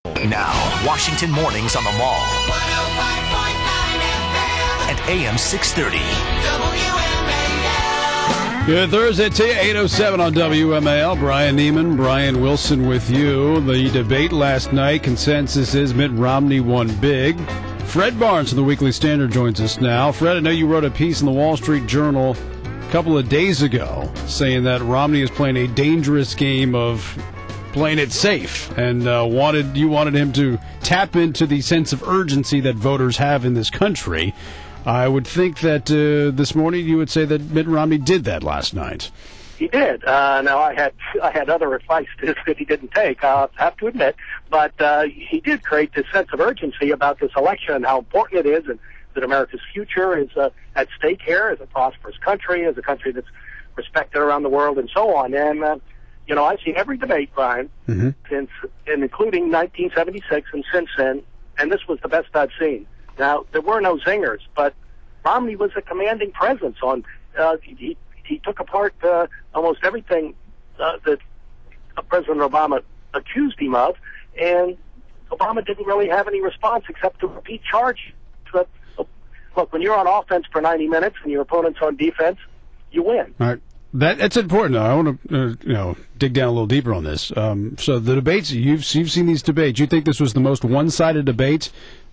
Now, Washington Mornings on the Mall. 105.9 FM. And AM 630. WMAL. Good Thursday to you, 8:07 on WMAL. Brian Neiman, Brian Wilson with you. The debate last night, consensus is Mitt Romney won big. Fred Barnes from the Weekly Standard joins us now. Fred, I know you wrote a piece in the Wall Street Journal a couple of days ago saying that Romney is playing a dangerous game of playing it safe, and you wanted him to tap into the sense of urgency that voters have in this country. I would think that this morning you would say that Mitt Romney did that last night. He did. Now, I had other advice that he didn't take, I'll have to admit, but he did create this sense of urgency about this election and how important it is, and that America's future is at stake here as a prosperous country, as a country that's respected around the world, and so on. And I've seen every debate, Brian, since, and including 1976 and since then, and this was the best I've seen. Now, there were no zingers, but Romney was a commanding presence on, he took apart almost everything that President Obama accused him of, and Obama didn't really have any response except to repeat charge. But, look, when you're on offense for 90 minutes and your opponent's on defense, you win. All right. That's important. I want to, dig down a little deeper on this. So the debates you've seen these debates. You think this was the most one-sided debate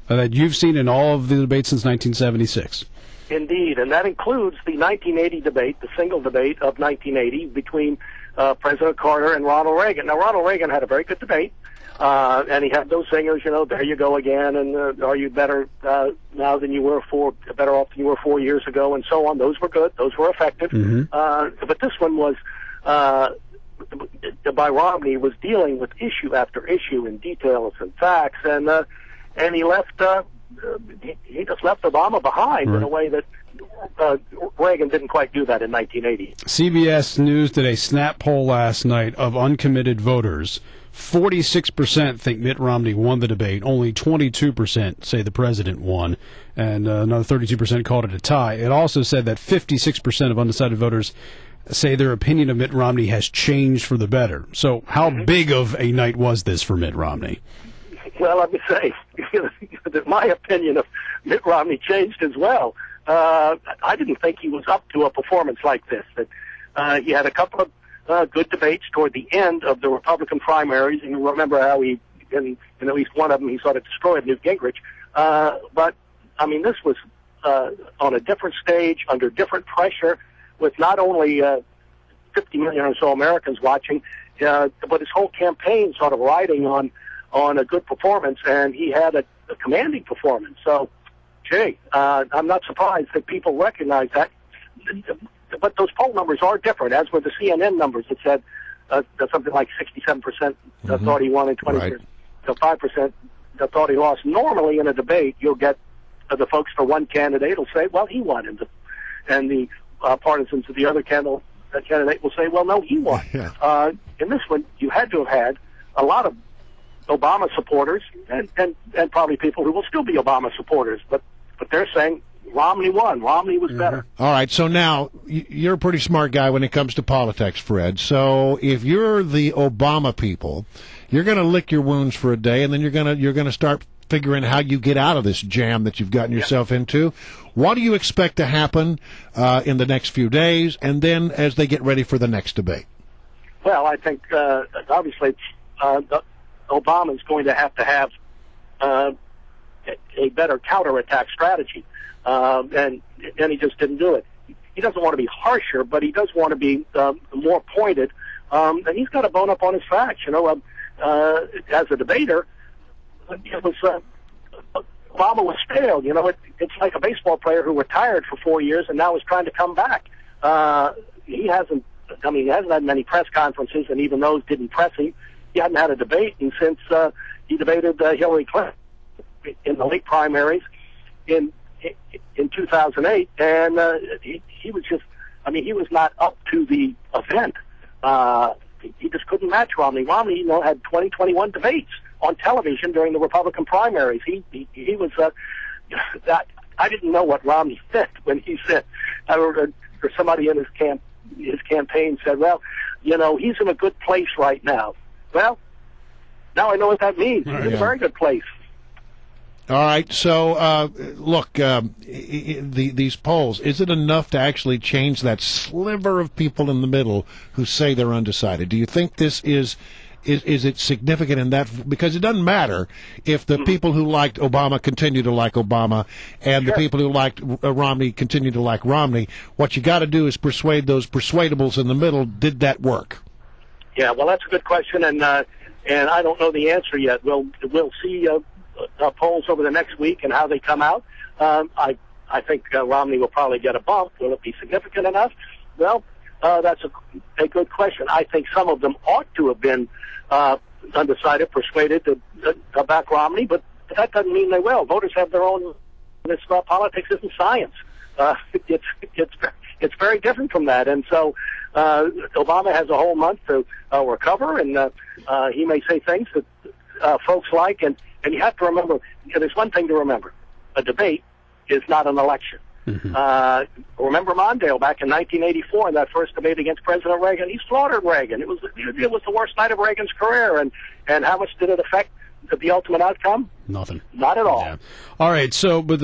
that you've seen in all of the debates since 1976? Indeed, and that includes the 1980 debate, the single debate of 1980 between President Carter and Ronald Reagan. Now, Ronald Reagan had a very good debate, and he had those singers, there you go again, and are you better now than you were better off than you were 4 years ago, and so on. Those were good. Those were effective. But this one was, by Romney, was dealing with issue after issue in details and facts, and he left, he just left Obama behind in a way that Reagan didn't quite do that in 1980. CBS News did a snap poll last night of uncommitted voters. 46% think Mitt Romney won the debate. Only 22% say the president won, and another 32% called it a tie. It also said that 56% of undecided voters say their opinion of Mitt Romney has changed for the better. So how big of a night was this for Mitt Romney? Well, let me say that my opinion of Mitt Romney changed as well. I didn't think he was up to a performance like this. That he had a couple of good debates toward the end of the Republican primaries, and you remember how in at least one of them, he sort of destroyed Newt Gingrich. But, I mean, this was on a different stage, under different pressure, with not only 50 million or so Americans watching, but his whole campaign sort of riding on a good performance, and he had a commanding performance. So, I'm not surprised that people recognize that. But those poll numbers are different, as were the CNN numbers that said that something like 67% thought he won and 5% that thought he lost. Normally in a debate, you'll get the folks for one candidate will say, well, he won, and the partisans of the other candidate will say, well, no, he won. Yeah. In this one, you had to have had a lot of Obama supporters and probably people who will still be Obama supporters, but they're saying Romney won. Romney was better. All right, so now you're a pretty smart guy when it comes to politics, Fred. So if you're the Obama people, you're going to lick your wounds for a day, and then you're going to start figuring how you get out of this jam that you've gotten yourself into. What do you expect to happen in the next few days, and then as they get ready for the next debate? Well, I think obviously Obama is going to have a better counterattack strategy, and he just didn't do it. He doesn't want to be harsher, but he does want to be more pointed, and he's got a bone up on his facts. As a debater, it was Obama was stale. It's like a baseball player who retired for 4 years and now is trying to come back. He hasn't had many press conferences, and even those didn't press him. He hadn't had a debate, and since he debated Hillary Clinton in the late primaries in 2008, and he was just, he was not up to the event. He just couldn't match Romney. Romney, had 21 debates on television during the Republican primaries. He was that. I didn't know what Romney meant when he said, or somebody in his campaign said, well, he's in a good place right now. Well, now I know what that means. He's in a very good place. All right, so look, these polls, is it enough to actually change that sliver of people in the middle who say they're undecided? Do you think this is it significant in that? Because it doesn't matter if the people who liked Obama continue to like Obama and the people who liked Romney continue to like Romney. What you got to do is persuade those persuadables in the middle. Did that work? Yeah, well, that's a good question, and I don't know the answer yet. We'll see polls over the next week and how they come out. I think Romney will probably get a bump. Will it be significant enough? Well, that's a good question. I think some of them ought to have been undecided, persuaded to back Romney, but that doesn't mean they will. Voters have their own. This politics isn't science. It's very different from that, and so Obama has a whole month to recover, and he may say things that folks like, and you have to remember, there's one thing to remember: a debate is not an election. Mm-hmm. Remember Mondale back in 1984 in that first debate against President Reagan? He slaughtered Reagan. It was the worst night of Reagan's career, and how much did it affect the ultimate outcome? Nothing. Not at all. Yeah. All right, so but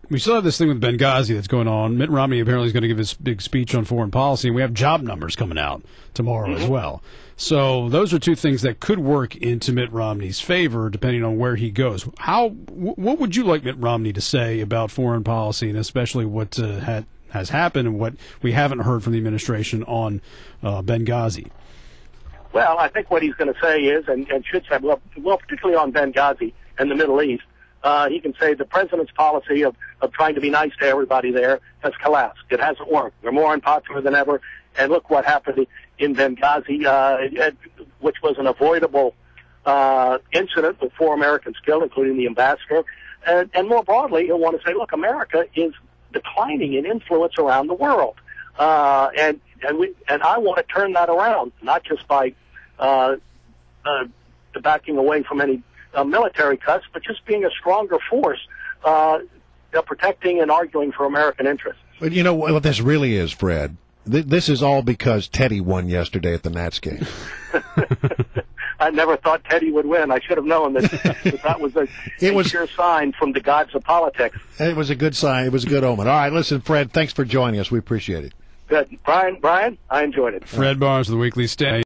we still have this thing with Benghazi that's going on. Mitt Romney apparently is going to give his big speech on foreign policy, and we have job numbers coming out tomorrow as well. So those are two things that could work into Mitt Romney's favor, depending on where he goes. What would you like Mitt Romney to say about foreign policy, and especially what has happened and what we haven't heard from the administration on Benghazi? Well, I think what he's going to say is, and should say, well, particularly on Benghazi and the Middle East, he can say the president's policy of trying to be nice to everybody there has collapsed. It hasn't worked. They're more unpopular than ever. And look what happened in Benghazi, which was an avoidable incident with 4 Americans killed, including the ambassador. And more broadly, he'll want to say, look, America is declining in influence around the world. And I want to turn that around, not just by backing away from any military cuts, but just being a stronger force, protecting and arguing for American interests. But you know what this really is, Fred? This is all because Teddy won yesterday at the Nats game. I never thought Teddy would win. I should have known that was a sure sign from the gods of politics. It was a good sign. It was a good omen. All right, listen, Fred, thanks for joining us. We appreciate it. Good. Brian, I enjoyed it. Fred Barnes of the Weekly Standard.